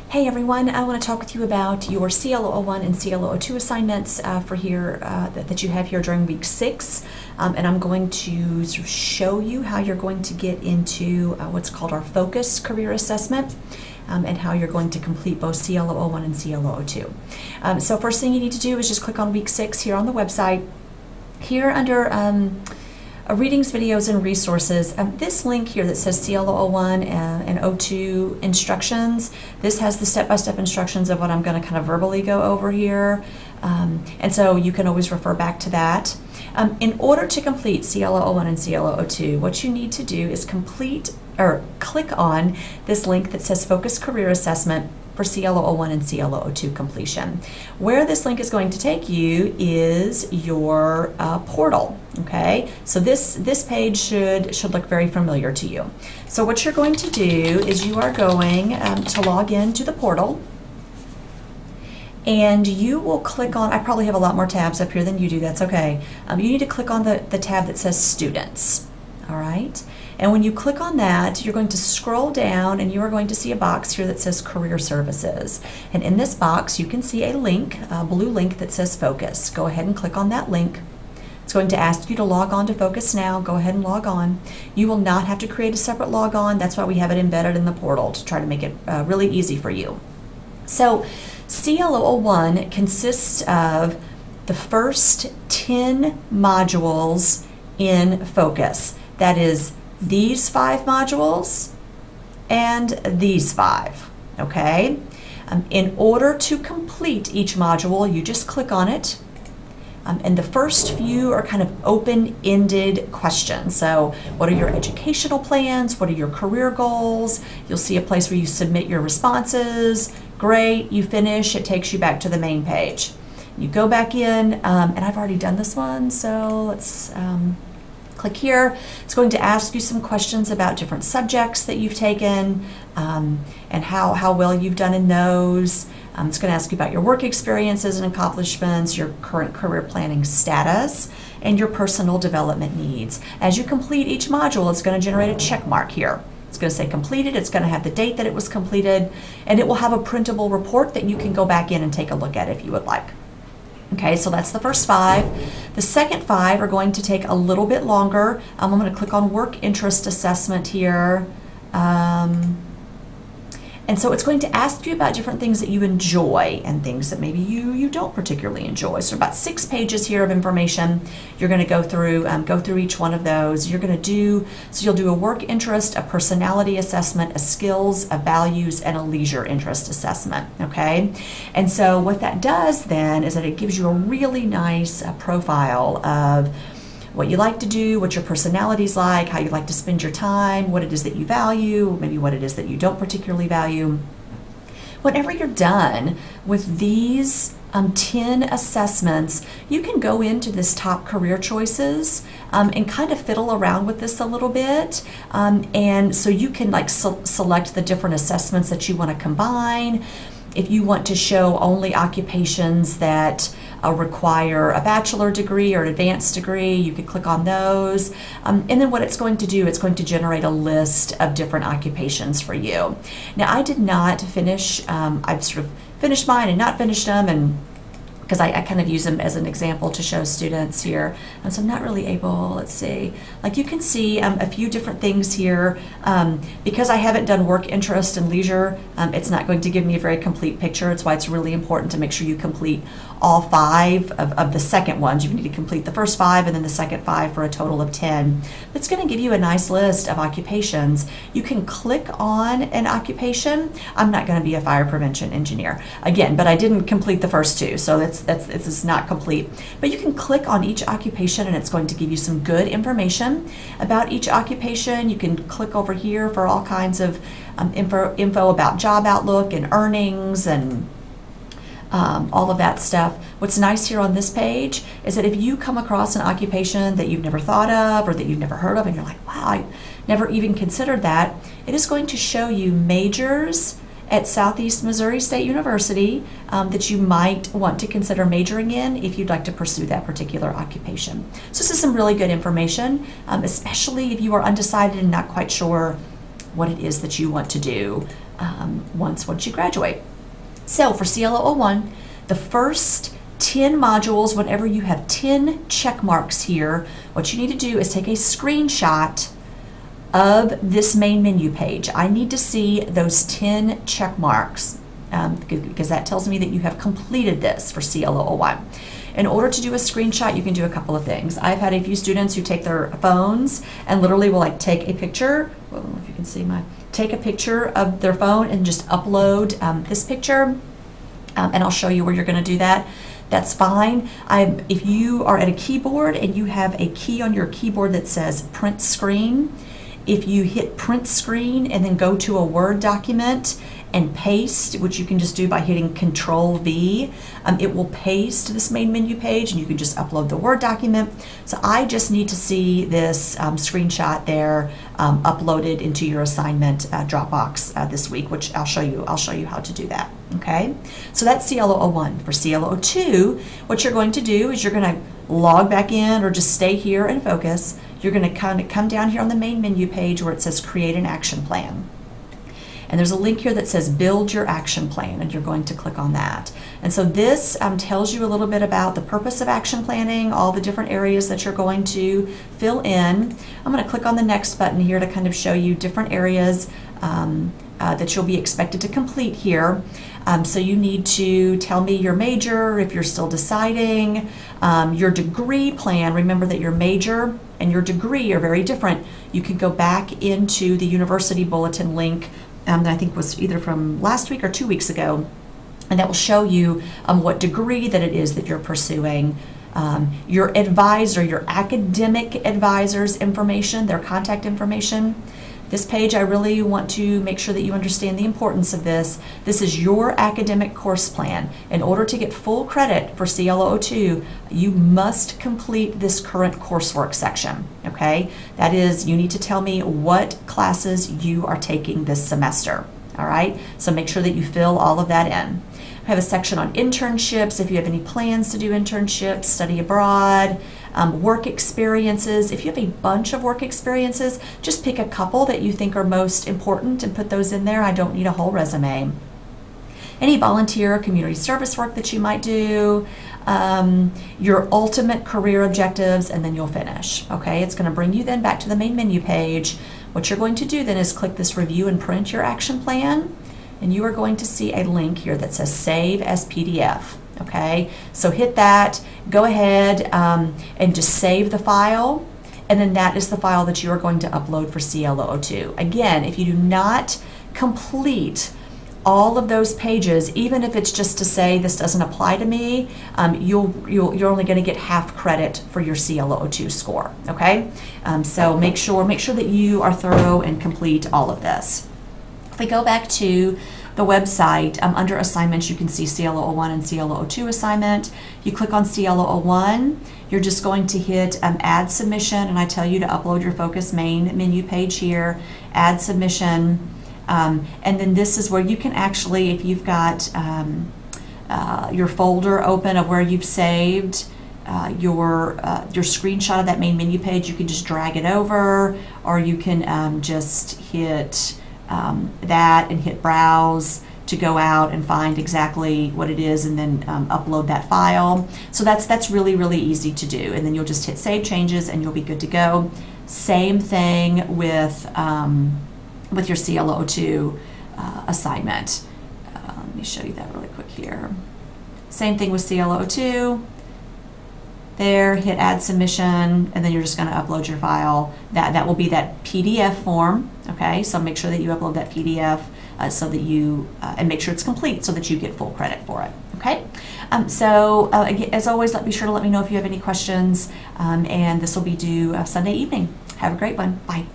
Hey everyone, I want to talk with you about your CLO 01 and CLO 02 assignments that you have here during week 6. And I'm going to sort of show you how you're going to get into what's called our focus career assessment and how you're going to complete both CLO 01 and CLO 02. So first thing you need to do is just click on week 6 here on the website. Here under readings, videos, and resources. This link here that says CLO 01 and 02 instructions, this has the step-by-step instructions of what I'm going to kind of verbally go over here. And so you can always refer back to that. In order to complete CLO 01 and CLO 02, what you need to do is click on this link that says Focus Career Assessment for CLO 01 and CLO 02 completion. Where this link is going to take you is your portal, okay? So this page should look very familiar to you. So what you're going to do is you are going to log into the portal, and you will click on, I probably have a lot more tabs up here than you do, that's okay. You need to click on the tab that says Students, all right? And when you click on that, you're going to scroll down and you are going to see a box here that says Career Services. And in this box, you can see a link, a blue link that says Focus. Go ahead and click on that link. It's going to ask you to log on to Focus now. Go ahead and log on. You will not have to create a separate log on. That's why we have it embedded in the portal to try to make it really easy for you. So CLO 01 consists of the first 10 modules in Focus. That is these 5 modules and these 5, okay? In order to complete each module, you just click on it, and the first few are kind of open-ended questions. So what are your educational plans? What are your career goals? You'll see a place where you submit your responses. Great, you finish, it takes you back to the main page. You go back in, and I've already done this one, so let's click here. It's going to ask you some questions about different subjects that you've taken and how well you've done in those. It's going to ask you about your work experiences and accomplishments, your current career planning status, and your personal development needs. As you complete each module, it's going to generate a check mark here. It's going to say completed, it's going to have the date that it was completed, and it will have a printable report that you can go back in and take a look at if you would like. Okay, so that's the first 5. The second 5 are going to take a little bit longer. I'm going to click on Work Interest Assessment here. And so it's going to ask you about different things that you enjoy and things that maybe you don't particularly enjoy. So about 6 pages here of information. You're going to go through each one of those. You'll do a work interest, a personality assessment, a skills, a values, and a leisure interest assessment, okay? And so what that does then is that it gives you a really nice profile of what you like to do, what your personality's like, how you like to spend your time, what it is that you value, maybe what it is that you don't particularly value. Whenever you're done with these 10 assessments, you can go into this top career choices and kind of fiddle around with this a little bit. And so you can like select the different assessments that you want to combine. If you want to show only occupations that require a bachelor degree or an advanced degree, you could click on those. And then what it's going to do, it's going to generate a list of different occupations for you. Now, I did not finish, I've sort of finished mine and not finished them, and because I kind of use them as an example to show students here. And so I'm not really able, let's see, like you can see a few different things here. Because I haven't done work interest and leisure, it's not going to give me a very complete picture. It's why it's really important to make sure you complete all 5 of the second ones. You need to complete the first 5 and then the second 5 for a total of 10. It's going to give you a nice list of occupations. You can click on an occupation. I'm not going to be a fire prevention engineer again, but I didn't complete the first 2, so it's not complete. But you can click on each occupation and it's going to give you some good information about each occupation. You can click over here for all kinds of info about job outlook and earnings and all of that stuff. What's nice here on this page is that if you come across an occupation that you've never thought of or that you've never heard of and you're like, wow, I never even considered that, it is going to show you majors at Southeast Missouri State University that you might want to consider majoring in if you'd like to pursue that particular occupation. So this is some really good information, especially if you are undecided and not quite sure what it is that you want to do once you graduate. So for CLO 01, the first 10 modules, whenever you have 10 check marks here, what you need to do is take a screenshot of this main menu page. I need to see those 10 check marks because that tells me that you have completed this for CLO 01. In order to do a screenshot, you can do a couple of things. I've had a few students who take their phones and literally will like take a picture. I don't know if you can see take a picture of their phone and just upload this picture. And I'll show you where you're going to do that. That's fine. If you are at a keyboard and you have a key on your keyboard that says print screen, if you hit print screen and then go to a Word document and paste, which you can just do by hitting Control V, it will paste this main menu page and you can just upload the Word document. So I just need to see this screenshot there uploaded into your assignment Dropbox this week, which I'll show you how to do that. Okay, so that's CLO 01. For CLO 02, what you're going to do is you're going to log back in or just stay here and focus. You're going to kind of come down here on the main menu page where it says create an action plan. And there's a link here that says build your action plan, and you're going to click on that. And so this tells you a little bit about the purpose of action planning, all the different areas that you're going to fill in. I'm going to click on the next button here to kind of show you different areas that you'll be expected to complete here. So you need to tell me your major, if you're still deciding, your degree plan. Remember that your major and your degree are very different. You can go back into the university bulletin link that I think was either from last week or 2 weeks ago, and that will show you what degree that it is that you're pursuing. Your advisor, your academic advisor's information, their contact information. This page, I really want to make sure that you understand the importance of this. This is your academic course plan. In order to get full credit for CLO 02, you must complete this current coursework section, okay? That is, you need to tell me what classes you are taking this semester, all right? So make sure that you fill all of that in. I have a section on internships, if you have any plans to do internships, study abroad, work experiences. If you have a bunch of work experiences, just pick a couple that you think are most important and put those in there. I don't need a whole resume. Any volunteer or community service work that you might do, your ultimate career objectives, and then you'll finish. Okay, it's going to bring you then back to the main menu page. What you're going to do then is click this review and print your action plan, and you are going to see a link here that says save as PDF. Okay, so hit that, go ahead and just save the file, and then that is the file that you are going to upload for CLO 02. Again, if you do not complete all of those pages, even if it's just to say this doesn't apply to me, you're only going to get half credit for your CLO 02 score. Okay, so make sure that you are thorough and complete all of this. If we go back to the website, under assignments, you can see CLO 01 and CLO 02 assignment. You click on CLO 01, you're just going to hit add submission, and I tell you to upload your focus main menu page here, add submission, and then this is where you can actually, if you've got your folder open of where you've saved your screenshot of that main menu page, you can just drag it over, or you can just hit that and hit browse to go out and find exactly what it is, and then upload that file. So that's really easy to do, and then you'll just hit save changes and you'll be good to go. Same thing with your CLO 02 assignment. Let me show you that really quick here. Same thing with CLO 02. There, hit add submission, and then you're just going to upload your file. That will be that PDF form. Okay, so make sure that you upload that PDF so that you and make sure it's complete so that you get full credit for it. Okay, again, as always, be sure to let me know if you have any questions, and this will be due Sunday evening. Have a great one. Bye.